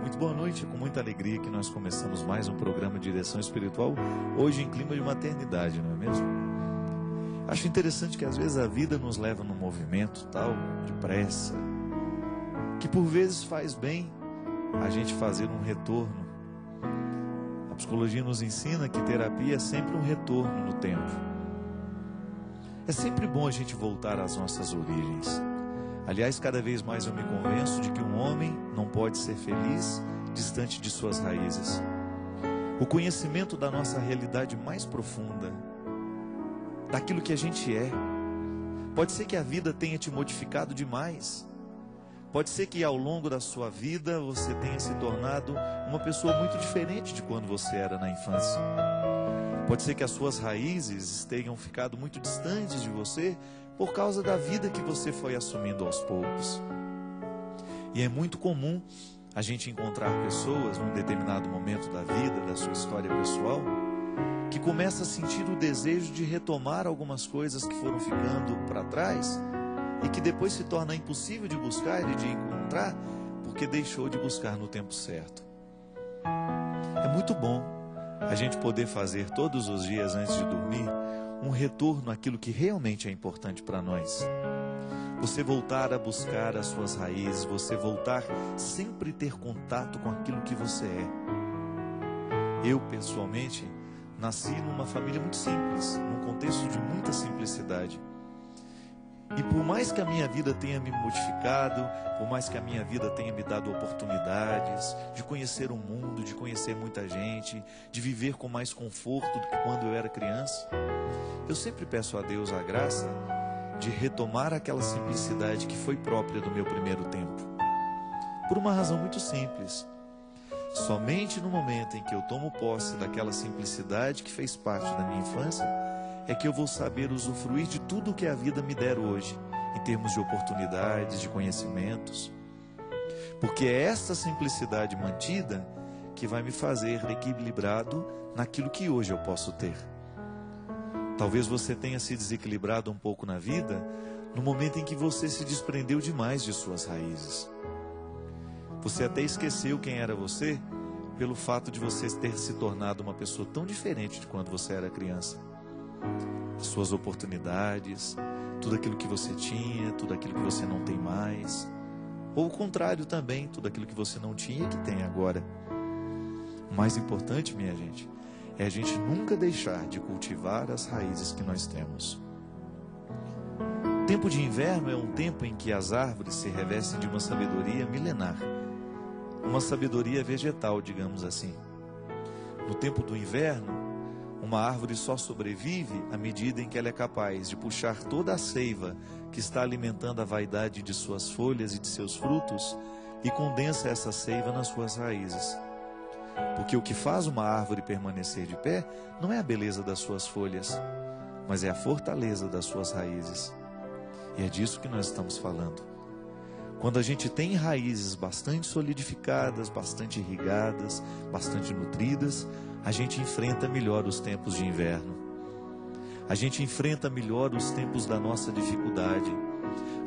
Muito boa noite, é com muita alegria que nós começamos mais um programa de direção espiritual, hoje em clima de maternidade, não é mesmo? Acho interessante que às vezes a vida nos leva num movimento tal, de pressa, que por vezes faz bem a gente fazer um retorno. A psicologia nos ensina que terapia é sempre um retorno no tempo. É sempre bom a gente voltar às nossas origens. Aliás, cada vez mais eu me convenço de que um homem não pode ser feliz distante de suas raízes. O conhecimento da nossa realidade mais profunda, daquilo que a gente é. Pode ser que a vida tenha te modificado demais. Pode ser que ao longo da sua vida você tenha se tornado uma pessoa muito diferente de quando você era na infância. Pode ser que as suas raízes tenham ficado muito distantes de você por causa da vida que você foi assumindo aos poucos. E é muito comum a gente encontrar pessoas num determinado momento da vida, da sua história pessoal, que começa a sentir o desejo de retomar algumas coisas que foram ficando para trás e que depois se torna impossível de buscar e de encontrar porque deixou de buscar no tempo certo. É muito bom a gente poder fazer todos os dias antes de dormir um retorno àquilo que realmente é importante para nós. Você voltar a buscar as suas raízes, você voltar sempre ter contato com aquilo que você é. Eu, pessoalmente, nasci numa família muito simples, num contexto de muita simplicidade. E por mais que a minha vida tenha me modificado, por mais que a minha vida tenha me dado oportunidades de conhecer o mundo, de conhecer muita gente, de viver com mais conforto do que quando eu era criança, eu sempre peço a Deus a graça de retomar aquela simplicidade que foi própria do meu primeiro tempo. Por uma razão muito simples. Somente no momento em que eu tomo posse daquela simplicidade que fez parte da minha infância, é que eu vou saber usufruir de tudo o que a vida me der hoje, em termos de oportunidades, de conhecimentos. Porque é essa simplicidade mantida que vai me fazer equilibrado naquilo que hoje eu posso ter. Talvez você tenha se desequilibrado um pouco na vida, no momento em que você se desprendeu demais de suas raízes. Você até esqueceu quem era você, pelo fato de você ter se tornado uma pessoa tão diferente de quando você era criança. As suas oportunidades, tudo aquilo que você tinha, tudo aquilo que você não tem mais, ou o contrário também, tudo aquilo que você não tinha e que tem agora. O mais importante, minha gente, é a gente nunca deixar de cultivar as raízes que nós temos. O tempo de inverno é um tempo em que as árvores se revestem de uma sabedoria milenar, uma sabedoria vegetal, digamos assim. No tempo do inverno, uma árvore só sobrevive à medida em que ela é capaz de puxar toda a seiva que está alimentando a vaidade de suas folhas e de seus frutos e condensa essa seiva nas suas raízes. Porque o que faz uma árvore permanecer de pé não é a beleza das suas folhas, mas é a fortaleza das suas raízes. E é disso que nós estamos falando. Quando a gente tem raízes bastante solidificadas, bastante irrigadas, bastante nutridas, a gente enfrenta melhor os tempos de inverno. A gente enfrenta melhor os tempos da nossa dificuldade.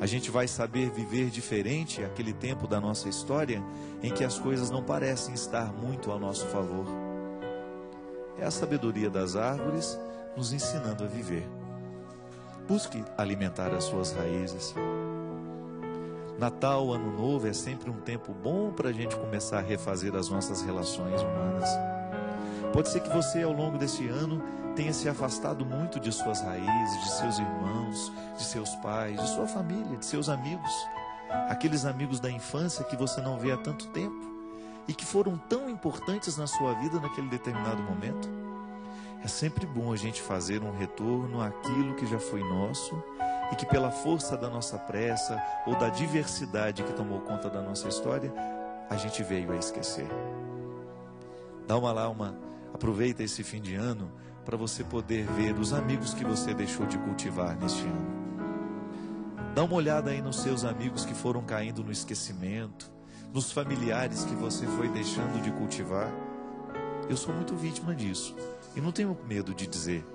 A gente vai saber viver diferente aquele tempo da nossa história em que as coisas não parecem estar muito ao nosso favor. É a sabedoria das árvores nos ensinando a viver. Busque alimentar as suas raízes. Natal, Ano Novo é sempre um tempo bom para a gente começar a refazer as nossas relações humanas. Pode ser que você, ao longo desse ano, tenha se afastado muito de suas raízes, de seus irmãos, de seus pais, de sua família, de seus amigos. Aqueles amigos da infância que você não vê há tanto tempo e que foram tão importantes na sua vida naquele determinado momento. É sempre bom a gente fazer um retorno àquilo que já foi nosso e que pela força da nossa pressa ou da diversidade que tomou conta da nossa história, a gente veio a esquecer. Aproveita esse fim de ano para você poder ver os amigos que você deixou de cultivar neste ano. Dá uma olhada aí nos seus amigos que foram caindo no esquecimento, nos familiares que você foi deixando de cultivar. Eu sou muito vítima disso e não tenho medo de dizer.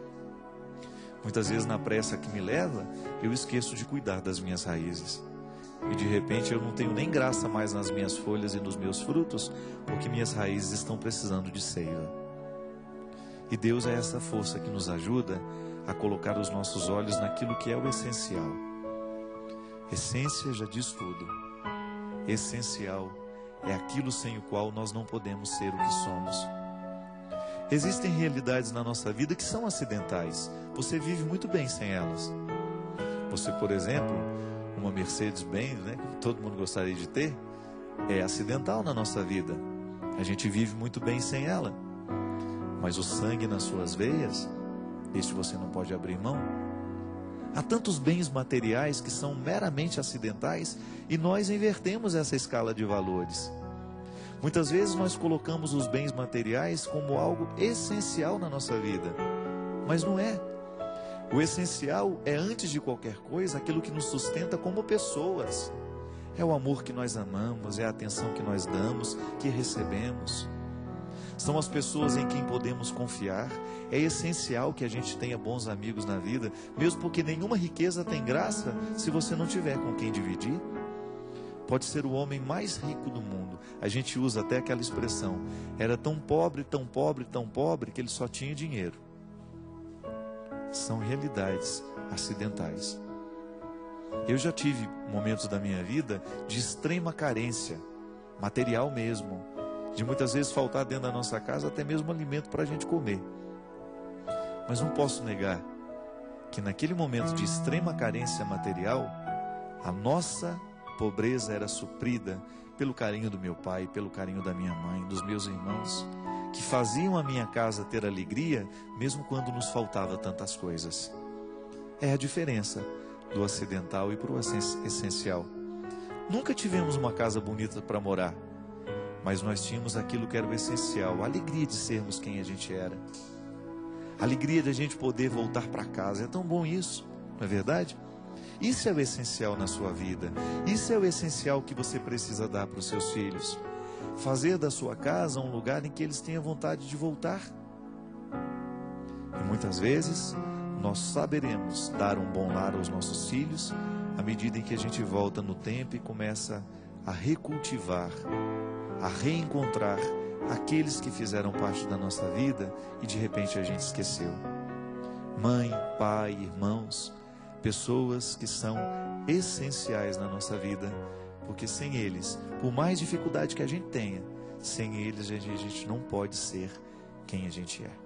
Muitas vezes na pressa que me leva, eu esqueço de cuidar das minhas raízes. E de repente eu não tenho nem graça mais nas minhas folhas e nos meus frutos, porque minhas raízes estão precisando de seiva. E Deus é essa força que nos ajuda a colocar os nossos olhos naquilo que é o essencial. Essência já diz tudo. Essencial é aquilo sem o qual nós não podemos ser o que somos. Existem realidades na nossa vida que são acidentais. Você vive muito bem sem elas. Você, por exemplo, uma Mercedes-Benz, né, que todo mundo gostaria de ter, é acidental na nossa vida. A gente vive muito bem sem ela. Mas o sangue nas suas veias, esse você não pode abrir mão. Há tantos bens materiais que são meramente acidentais e nós invertemos essa escala de valores. Muitas vezes nós colocamos os bens materiais como algo essencial na nossa vida, mas não é. O essencial é, antes de qualquer coisa, aquilo que nos sustenta como pessoas. É o amor que nós amamos, é a atenção que nós damos, que recebemos. São as pessoas em quem podemos confiar. É essencial que a gente tenha bons amigos na vida, mesmo porque nenhuma riqueza tem graça se você não tiver com quem dividir. Pode ser o homem mais rico do mundo. A gente usa até aquela expressão: era tão pobre, tão pobre, tão pobre, que ele só tinha dinheiro. São realidades acidentais. Eu já tive momentos da minha vida de extrema carência, material mesmo, de muitas vezes faltar dentro da nossa casa até mesmo alimento para a gente comer. Mas não posso negar que naquele momento de extrema carência material, a nossa pobreza era suprida pelo carinho do meu pai, pelo carinho da minha mãe, dos meus irmãos, que faziam a minha casa ter alegria, mesmo quando nos faltava tantas coisas. É a diferença do acidental e para o essencial. Nunca tivemos uma casa bonita para morar, mas nós tínhamos aquilo que era o essencial, a alegria de sermos quem a gente era, a alegria de a gente poder voltar para casa. É tão bom isso, não é verdade? Isso é o essencial na sua vida. Isso é o essencial que você precisa dar para os seus filhos. Fazer da sua casa um lugar em que eles tenham vontade de voltar. E muitas vezes nós saberemos dar um bom lar aos nossos filhos à medida em que a gente volta no tempo e começa a recultivar, a reencontrar aqueles que fizeram parte da nossa vida e de repente a gente esqueceu. Mãe, pai, irmãos, pessoas que são essenciais na nossa vida, porque sem eles, por mais dificuldade que a gente tenha, sem eles a gente não pode ser quem a gente é.